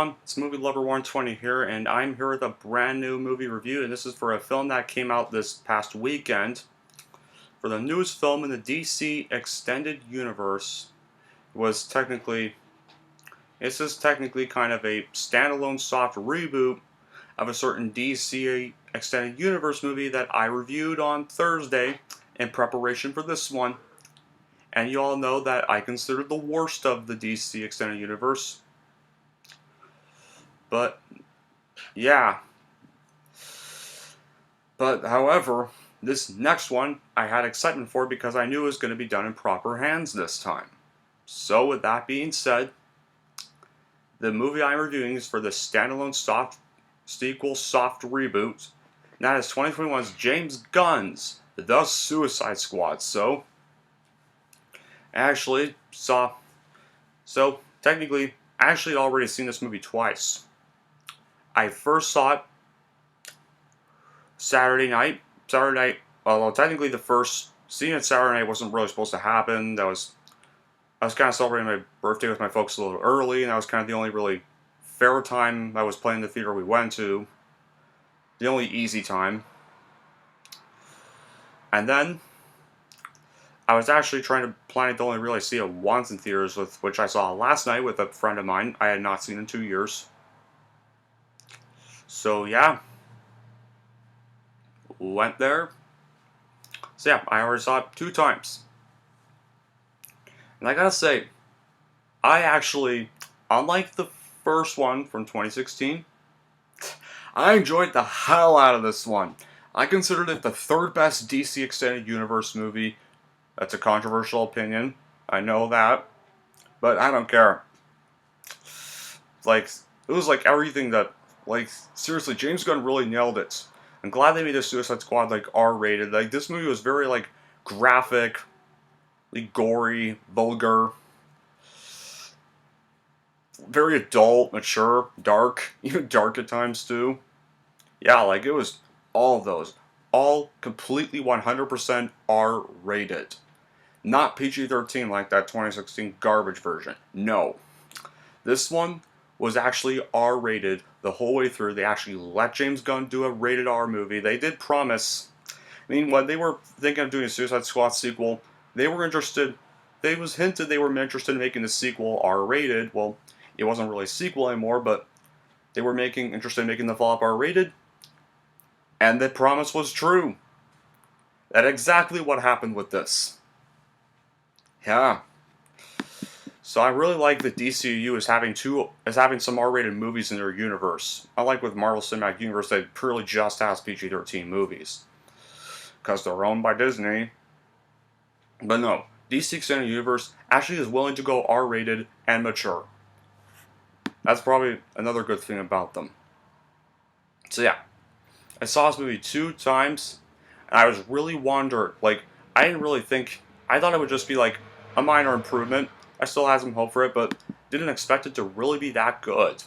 everyone, it's Movie Lover 120 here, and I'm here with a brand new movie review, and this is for a film that came out this past weekend. For the newest film in the DC Extended Universe. This is technically kind of a standalone soft reboot of a certain DC Extended Universe movie that I reviewed on Thursday in preparation for this one. And you all know that I consider the worst of the DC Extended Universe. But, yeah. But, however, this next one I had excitement for because I knew it was going to be done in proper hands this time. So, with that being said, the movie I'm reviewing is for the standalone soft reboot. And that is 2021's James Gunn's The Suicide Squad. Technically, I actually had already seen this movie twice. I first saw it Saturday night, although technically the first seeing it Saturday night wasn't really supposed to happen. I was kind of celebrating my birthday with my folks a little early, and that was kind of the only really fair time I was playing in the theater we went to. The only easy time. And then, I was actually planning to only really see it once in theaters, which I saw last night with a friend of mine I had not seen in 2 years. So yeah, went there. So yeah, I already saw it 2 times. And I gotta say, I actually, unlike the first one from 2016, I enjoyed the hell out of this one. I considered it the 3rd best DC Extended Universe movie. That's a controversial opinion. I know that. But I don't care. It was like everything that, seriously, James Gunn really nailed it. I'm glad they made the Suicide Squad, R-rated. This movie was very, graphic, gory, vulgar, very adult, mature, dark, even dark at times, too. Yeah, it was all of those. All completely 100% R-rated. Not PG-13 like that 2016 garbage version. No. This one was actually R-rated the whole way through. They actually let James Gunn do a rated R movie. They did promise. I mean, when they were thinking of doing a Suicide Squad sequel, they were interested. They was hinted they were interested in making the sequel R-rated. Well, it wasn't really a sequel anymore, but they were interested in making the follow-up R-rated. And the promise was true. That's exactly what happened with this. Yeah. So I really like that DCEU is having some R-rated movies in their universe. Unlike with Marvel Cinematic Universe, that purely just has PG-13 movies. Because they're owned by Disney. But no, DC Extended Universe actually is willing to go R-rated and mature. That's probably another good thing about them. So yeah, I saw this movie 2 times, and I was really wondered, I didn't really think, I thought it would just be a minor improvement. I still had some hope for it, but didn't expect it to really be that good.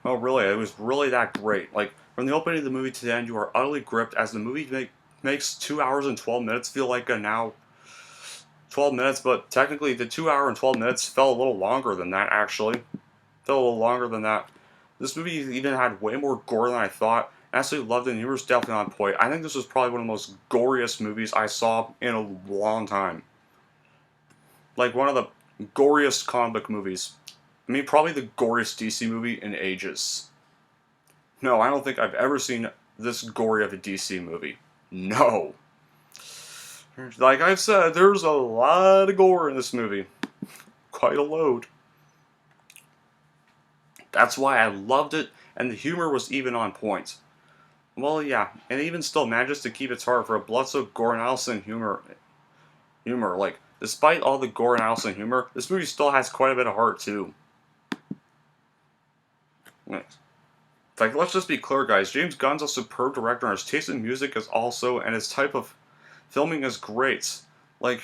Oh really, it was really that great. From the opening of the movie to the end, you are utterly gripped as the movie makes 2 hours and 12 minutes feel like a now 12 minutes, but technically the 2 hour and 12 minutes felt a little longer than that, actually. Felt a little longer than that. This movie even had way more gore than I thought. I absolutely loved it, and the humor was definitely on point. I think this was probably one of the most goriest movies I saw in a long time. One of the goriest comic book movies. I mean, probably the goriest DC movie in ages. No, I don't think I've ever seen this gory of a DC movie. No. Like I've said, there's a lot of gore in this movie. Quite a load. That's why I loved it, and the humor was even on point. Well, yeah, and it even still manages to keep its heart for a blood-soaked gore and Allison humor. Despite all the gore and Allison humor, this movie still has quite a bit of heart, too. Let's just be clear, guys. James Gunn's a superb director, and his taste in music is also, and his type of filming is great. There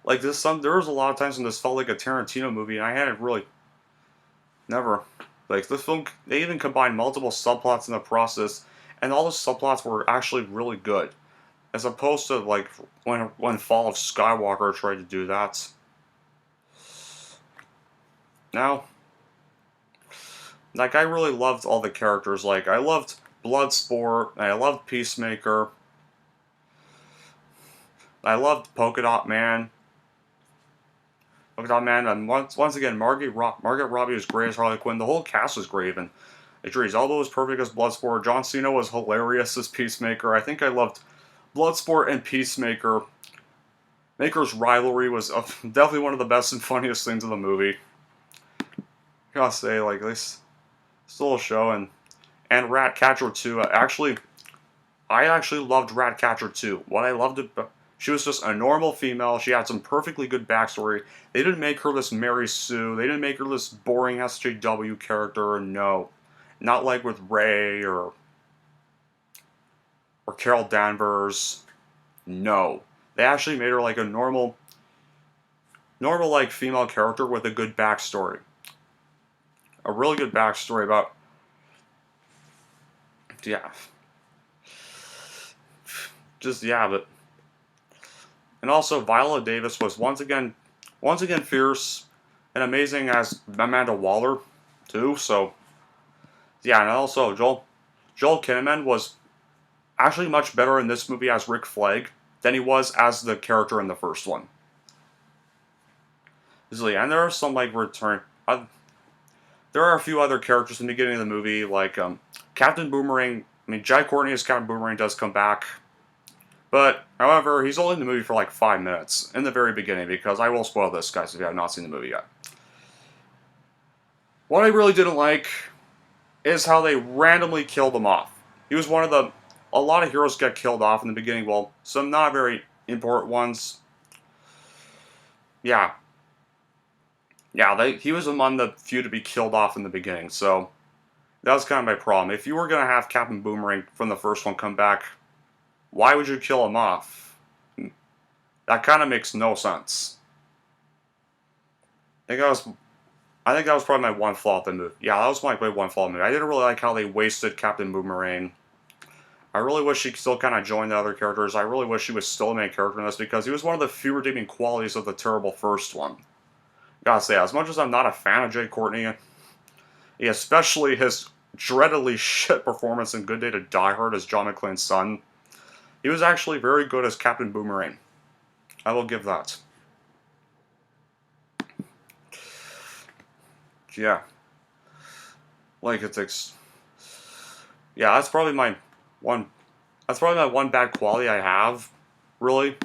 was a lot of times when this felt like a Tarantino movie, and I hadn't really, never. This film, they even combined multiple subplots in the process, and all the subplots were actually really good. As opposed to, when Fall of Skywalker tried to do that. Now, Like, I really loved all the characters. Like, I loved Bloodsport, and I loved Peacemaker, I loved Polka Dot Man, and once again, Margaret Robbie was great as Harley Quinn. The whole cast was great, and Idris Elba was perfect as Bloodsport. John Cena was hilarious as Peacemaker. I think I loved Bloodsport and Peacemaker. Maker's rivalry was definitely one of the best and funniest things in the movie. I gotta say, like, this little show, and Ratcatcher 2. I actually loved Ratcatcher 2. What I loved she was just a normal female. She had some perfectly good backstory. They didn't make her this Mary Sue. They didn't make her this boring SJW character. No, not like with Ray or Carol Danvers. No, they actually made her like a normal like female character with a good backstory. A really good backstory about, yeah, just yeah, but. And also, Viola Davis was once again fierce and amazing as Amanda Waller, too. So, yeah, and also Joel Kinnaman was actually much better in this movie as Rick Flag than he was as the character in the first one. Easily, and there are some like there are a few other characters in the beginning of the movie, like Captain Boomerang. I mean, Jai Courtney as Captain Boomerang does come back. But, however, he's only in the movie for like 5 minutes in the very beginning, because I will spoil this, guys, if you have not seen the movie yet. What I really didn't like is how they randomly killed him off. He was one of the. A lot of heroes get killed off in the beginning, well, some not very important ones. Yeah. Yeah, he was among the few to be killed off in the beginning, so that was kind of my problem. If you were going to have Captain Boomerang from the first one come back, why would you kill him off? That kind of makes no sense. I think that was probably my one flaw of the movie. Yeah, that was my one flaw of the movie. I didn't really like how they wasted Captain Boomerang. I really wish he still kind of joined the other characters. I really wish he was still a main character in this, because he was one of the few redeeming qualities of the terrible first one. Gotta say, as much as I'm not a fan of Jai Courtney, especially his dreadedly shit performance in Good Day to Die Hard as John McClane's son, he was actually very good as Captain Boomerang. I will give that. Yeah. Like, yeah, that's probably my one bad quality I have, really.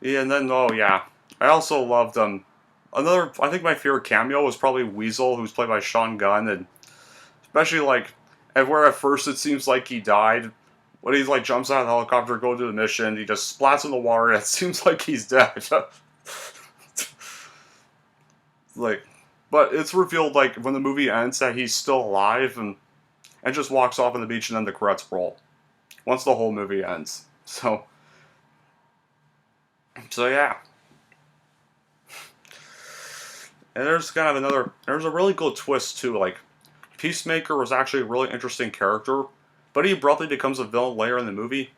Yeah, and then, oh yeah. I also loved, I think my favorite cameo was probably Weasel, who's played by Sean Gunn, and especially, like, where at first it seems like he died. When he, like, jumps out of the helicopter, goes to the mission, he just splats in the water, and it seems like he's dead. Like, but it's revealed, like, when the movie ends that he's still alive, and just walks off on the beach, and then the credits roll. Once the whole movie ends. So yeah. And there's kind of there's a really good twist, too. Like, Peacemaker was actually a really interesting character, but he abruptly becomes a villain later in the movie.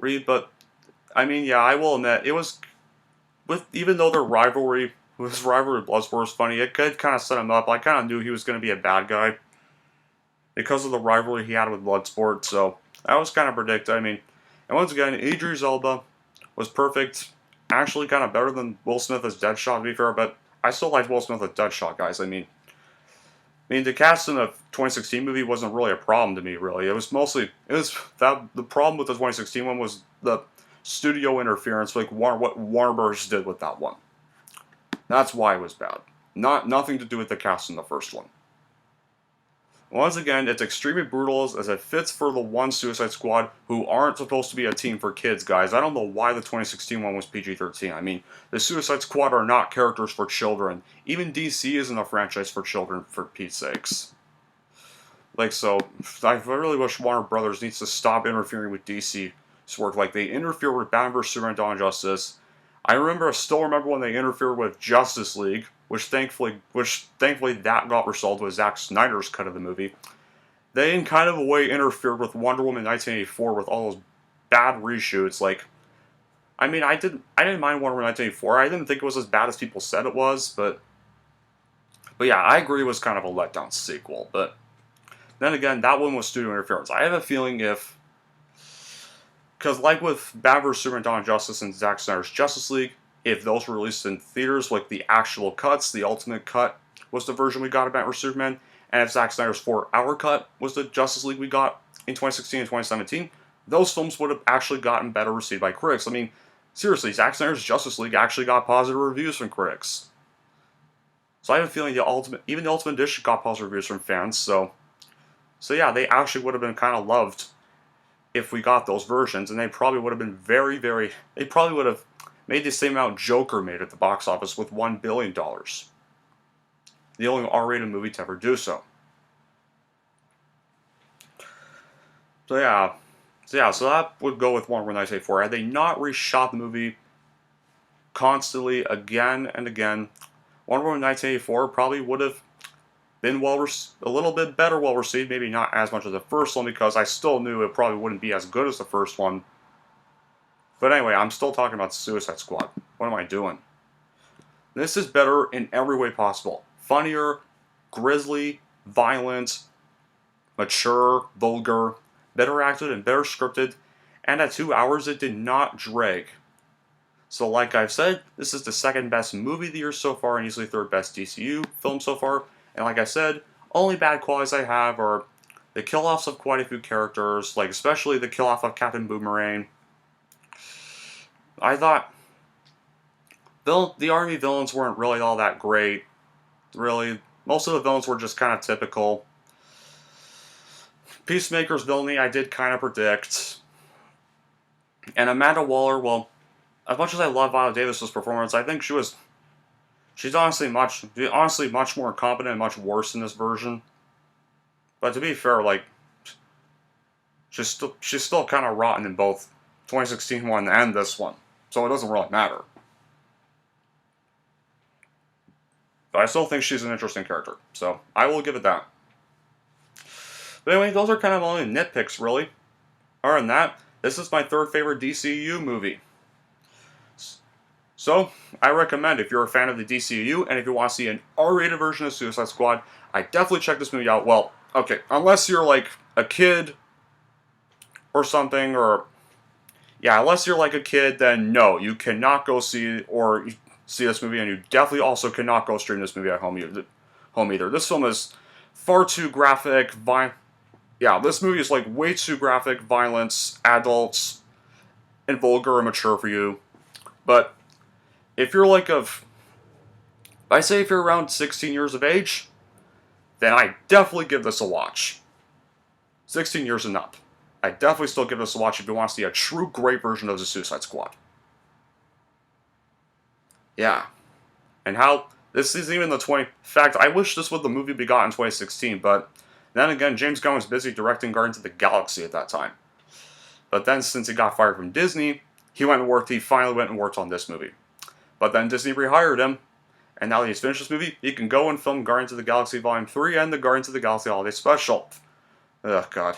But, I mean, yeah, I will admit, it was, even though their rivalry with Bloodsport was funny, it could kind of set him up. I kind of knew he was going to be a bad guy because of the rivalry he had with Bloodsport, so that was kind of predicted. I mean, and once again, Idris Elba was perfect. Actually, kind of better than Will Smith as Deadshot, to be fair, but I still liked Will Smith as Deadshot, guys. I mean, the cast in the 2016 movie wasn't really a problem to me, really. The problem with the 2016 one was the studio interference, like what Warner Bros. Did with that one. That's why it was bad. Nothing to do with the cast in the first one. Once again, it's extremely brutal as it fits for the one Suicide Squad who aren't supposed to be a team for kids, guys. I don't know why the 2016 one was PG-13. I mean, the Suicide Squad are not characters for children. Even DC isn't a franchise for children, for Pete's sakes. Like, so, I really wish Warner Brothers needs to stop interfering with DC's work. Like, they interfere with Batman vs. Superman: Dawn of Justice. I still remember when they interfered with Justice League, which thankfully that got resolved with Zack Snyder's cut of the movie. They, in kind of a way, interfered with Wonder Woman 1984 with all those bad reshoots. Like, I mean, I didn't mind Wonder Woman 1984. I didn't think it was as bad as people said it was, but But yeah, I agree it was kind of a letdown sequel. But then again, that one was studio interference. I have a feeling because like with Batman vs Superman: Dawn of Justice and Zack Snyder's Justice League, if those were released in theaters, like the actual cuts, the ultimate cut was the version we got of Batman vs Superman, and if Zack Snyder's 4-hour cut was the Justice League we got in 2016 and 2017, those films would have actually gotten better received by critics. I mean, seriously, Zack Snyder's Justice League actually got positive reviews from critics. So I have a feeling even the Ultimate Edition got positive reviews from fans. So yeah, they actually would have been kind of loved if we got those versions, and they probably would have been they probably would have made the same amount Joker made at the box office with $1 billion. The only R-rated movie to ever do so. So yeah, so that would go with Wonder Woman 1984. Had they not reshot the movie constantly again and again, Wonder Woman 1984 probably would have been a little bit better well received, maybe not as much as the first one, because I still knew it probably wouldn't be as good as the first one. But anyway, I'm still talking about Suicide Squad. What am I doing? This is better in every way possible. Funnier, grisly, violent, mature, vulgar, better acted and better scripted, and at 2 hours it did not drag. So like I've said, this is the second best movie of the year so far and easily third best DCEU film so far. And like I said, only bad qualities I have are the kill-offs of quite a few characters, like especially the kill-off of Captain Boomerang. I thought the army villains weren't really all that great. Really, most of the villains were just kind of typical. Peacemaker's villainy I did kind of predict. And Amanda Waller, well, as much as I love Viola Davis's performance, I think she's honestly much more incompetent and much worse in this version. But to be fair, like, she's still kind of rotten in both 2016 one and this one, so it doesn't really matter. But I still think she's an interesting character, so I will give it that. But anyway, those are kind of only nitpicks, really. Other than that, this is my third favorite DCEU movie. So, I recommend, if you're a fan of the DCEU, and if you want to see an R-rated version of Suicide Squad, I definitely check this movie out. Well, okay, unless you're like a kid or something, or yeah, unless you're like a kid, then no, you cannot go see this movie, and you definitely also cannot go stream this movie at home either. This film is far too graphic, yeah, this movie is like way too graphic, violence, adults, and vulgar and mature for you. But if you're if you're around 16 years of age, then I definitely give this a watch. 16 years and up. I definitely still give this a watch if you want to see a true great version of the Suicide Squad. Yeah. And how this isn't even in fact, I wish this would the movie be got in 2016, but then again, James Gunn was busy directing Guardians of the Galaxy at that time. But then, since he got fired from Disney, he finally went and worked on this movie. But then Disney rehired him, and now that he's finished this movie, he can go and film Guardians of the Galaxy Volume 3 and the Guardians of the Galaxy Holiday Special. Ugh, God.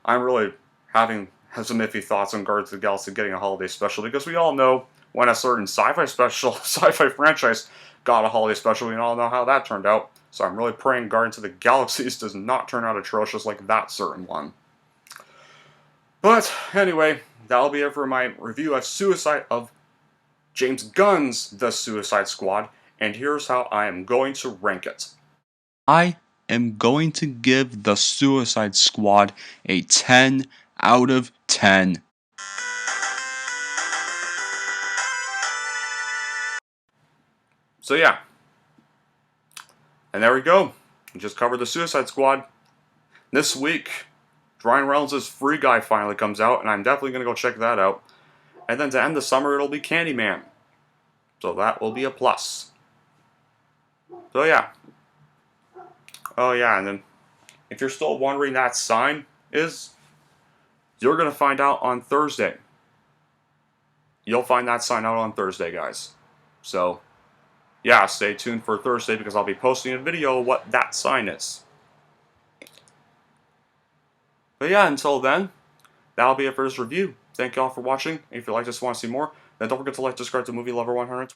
I'm really having some iffy thoughts on Guardians of the Galaxy getting a holiday special, because we all know when a certain sci-fi franchise got a holiday special, we all know how that turned out. So I'm really praying Guardians of the Galaxies does not turn out atrocious like that certain one. But anyway, that'll be it for my review of James Gunn's The Suicide Squad, and here's how I am going to rank it. I am going to give The Suicide Squad a 10 out of 10. So yeah. And there we go. We just covered The Suicide Squad. This week, Ryan Reynolds' Free Guy finally comes out, and I'm definitely going to go check that out. And then to end the summer, it'll be Candyman. So that will be a plus. So yeah. Oh yeah, and then if you're still wondering that sign is, you're going to find out on Thursday. You'll find that sign out on Thursday, guys. So yeah, stay tuned for Thursday, because I'll be posting a video of what that sign is. But yeah, until then, that'll be it for this review. Thank you all for watching. If you like this and want to see more, then don't forget to like, subscribe to Movie Lover 100.